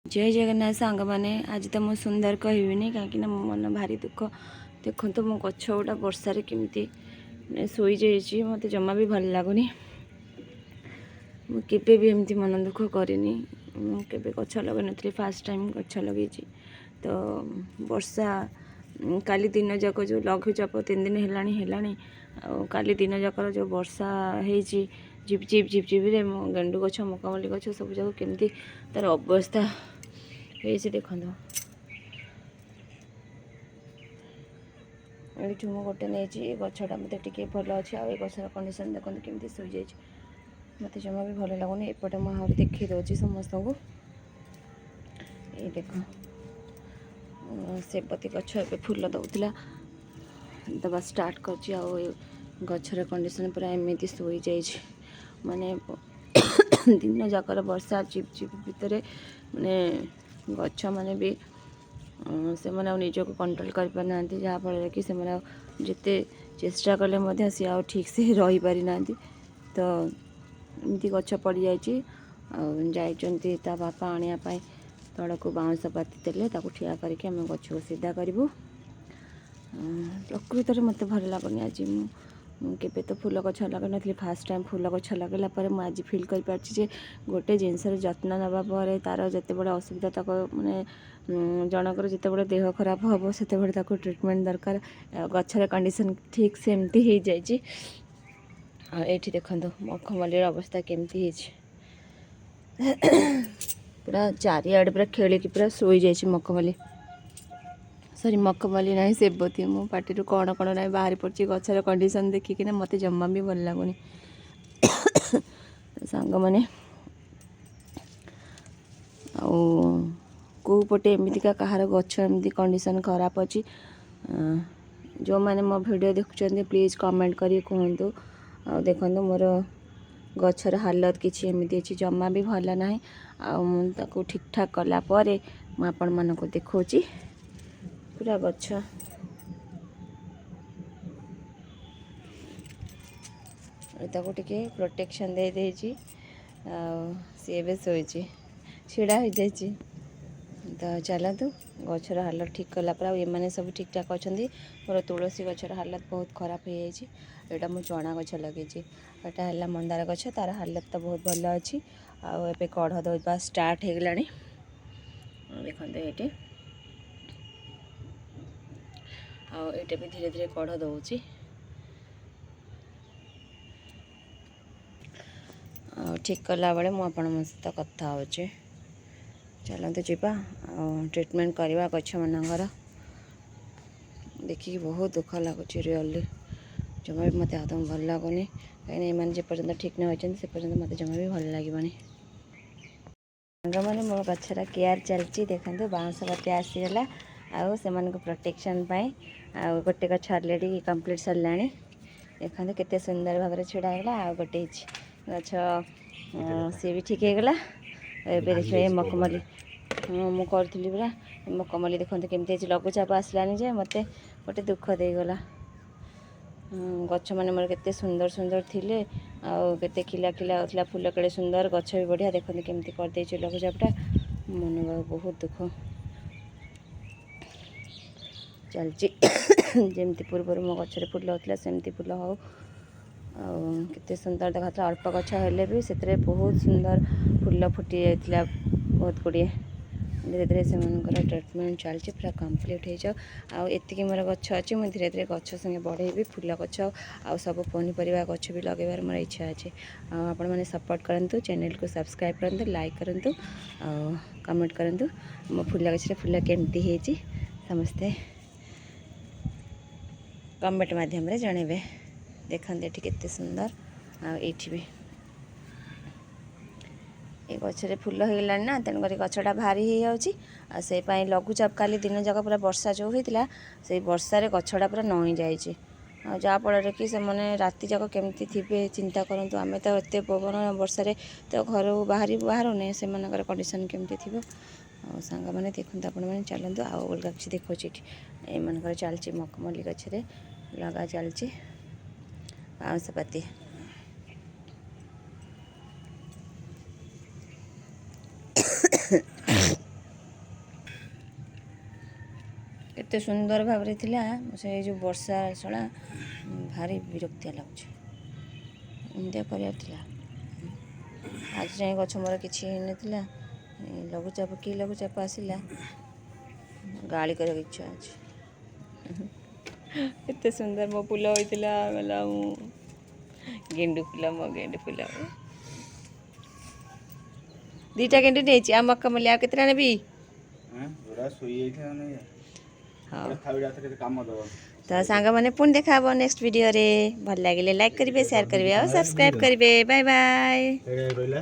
जय जगन्नाथ सांग मैंने आज तो मुझे सुंदर कहबिनी कहीं मो मन भारी दुख देखो तो मो गछ गुड़ा वर्षार केमती शोई जाइए मत जमा भी भल लगुनि मुझे भी एमती मन दुख करनी मुझे गछ लगे नी फास्ट टाइम गछ लगे तो वर्षा काली दिन जाक जो लघुचाप 3 दिन है काली दिन जाकर जो वर्षा है झिपझिप झिपझिप रे मो गेंडु गछ मकामली गछ सब जाक केमती तार अवस्था देखो ये मुझे गोटे नहीं गछटा मत टे भल अच्छे आ गचर कंडीशन देखो केमती शोई जाए मत जमा भी भल लगुनि एपटे मुझे देखी दूसरी समस्त को ये देख सेबती गछ ए फुल दौला दबा स्टार्ट कर गचर कंडीशन पूरा एमती शोई जाए माने दिन जाकर वर्षा चिप चिप भितर माने गछ माने भी से निजक कंट्रोल कर पाना जहाँफल कि जिते चेष्टा कले सी आ ठीक से रही पारि ना तो एमती गछ पड़ जा बापा आने तल को बाउंस पाती देले ठिया करके आम गछ को सीधा करूँ प्रकृत में मत भल लगुनि आज मुझे तो फूल गछ लगे नी फास्ट टाइम फूल गछ लगेला आज फिल कर गोटे जिनसर जत्न नापर तार जिते बड़े असुविधा तक माने जनकर जिते बड़े देह खराब हम से ट्रिटमेंट दरकार गचर कंडीशन ठीक से एमती हो जाए ये देखो मखमल्ली अवस्था केमती पूरा चारिआडे पूरा खेलिकी पूरा शोई जाए मखमल्ली सरी मखमल्ली ना सेबती मो पार्टी कौन कौन ना बाहरी पड़ी गचर कंडीशन देखिकिना मत जमा भी भल लगुनि सांग मैंने कौ पटे एमतीका कहार गछ एमती कंडीशन खराब अच्छी जो मैंने मो वीडियो देखुं प्लीज़ कमेंट करी कहतु आ देखो मोर गचर हालत किसी एमती अच्छी जमा भी भल ना आको ठीक ठाक कलापर मुझे मानक देखा पूरा गछ टे प्रोटेक्शन दे देजी सी भी शोई छिड़ा हो जाए तो चलतु गचर हालत ठीक कलापर ये सब ठीक ठाक अच्छा मोर तुलसी गचर हालत बहुत खराब हो जाए यहाँ मुझे चना गछ लगे यहाँ है मंदार गछ तार हालत तो बहुत भल अच्छी आए कढ़ दौरा स्टार्ट हो गला देखते ये आईटा भी धीरे धीरे कढ़ दौची ठीक कला बेले मुझे सहित कथा हो चलते जीवा ट्रीटमेंट करवा गछ मनकर देखिए बहुत दुख लगुच रियली जमा भी मत आदम भल लगुनि कहीं जेपर्यंत ठीक न होती से पर्यंत मत जमा भी भल लगे मैंने मो गचर केयर चलती देखते बाउंस बाती आसीगला आउ से प्रोटेक्शन गोटे गछ अलरेडी कंप्लीट सरला देखते केते सुंदर भाव छिड़ा है गोटे गछ सी भी ठीक हो गला देखिए मखमल्ली मुझे करी पूरा मखमल्ली देखते केमती लघुचाप आसलानी जे मत गोटे दुख देगला गछ मैंने मोर केते सुंदर सुंदर थिले आते खिला खिला होता फूल केड़े सुंदर गछ भी बढ़िया देखते केमती करदे लघुचापटा मन बहुत दुख चलची जमती पूर्व मो गचर फुल होता सेमती फुल हो केते सुंदर देखा अल्प गछ हेले भी से बहुत सुंदर फुल फुटी जाता बहुत गुड़िए धीरे धीरे से ट्रीटमेंट चलती पूरा कंप्लीट हो जाओ एति मोर गछ अच्छी मुझे धीरे धीरे गछ संगे बढ़ेबी फूल गछ आ सब पनीपरिया गछ भी लगेबार मोर इच्छा अच्छे आपण मैंने सपोर्ट करूँ चैनल को सब्सक्राइब करूँ लाइक करूँ कमेंट करूँ मो फूल गछ फूल केमती होती समस्ते कमेंट माध्यम जनइबे देखते ये केते सुंदर आठी भी ये गचर फुल हो गला ना तेणुक गछटा भारी हो जाए लघुचाप काली दिन जाक पूरा वर्षा जो होता से वर्षार गछटा पूरा नई जाए जहाँफल कि से राति जाक केमती थे चिंता करूँ आम तो एत पवन वर्षार तो घर बाहर बाहर से कंडीशन केमती थी सांग मैंने देखते आपने चलते आउ अलग किसी देखो ये चलती मखमल्ली गचरे लगा चलती बाउंस पाती एते सुंदर भाव थिला से जो वर्षा सला भारी विरक्तिया लगुच एमती कर आज जाए गछ मोर किसी नथिला लघुचाप कि लघुचाप आसला गाड़ी कर इच्छा अच्छे एते सुंदर मो फूल होइतिला गला गेंडू फूल मो गेंडू फूल दीटा गेंडू नहीं आ मक्कमली आ कितना नेबी तो सांग मैंने पुणी देखा नेक्स्ट वीडियो रे भल लगे लाइक करेंगे शेयर करेंगे और सब्सक्राइब करेंगे बाय बाय।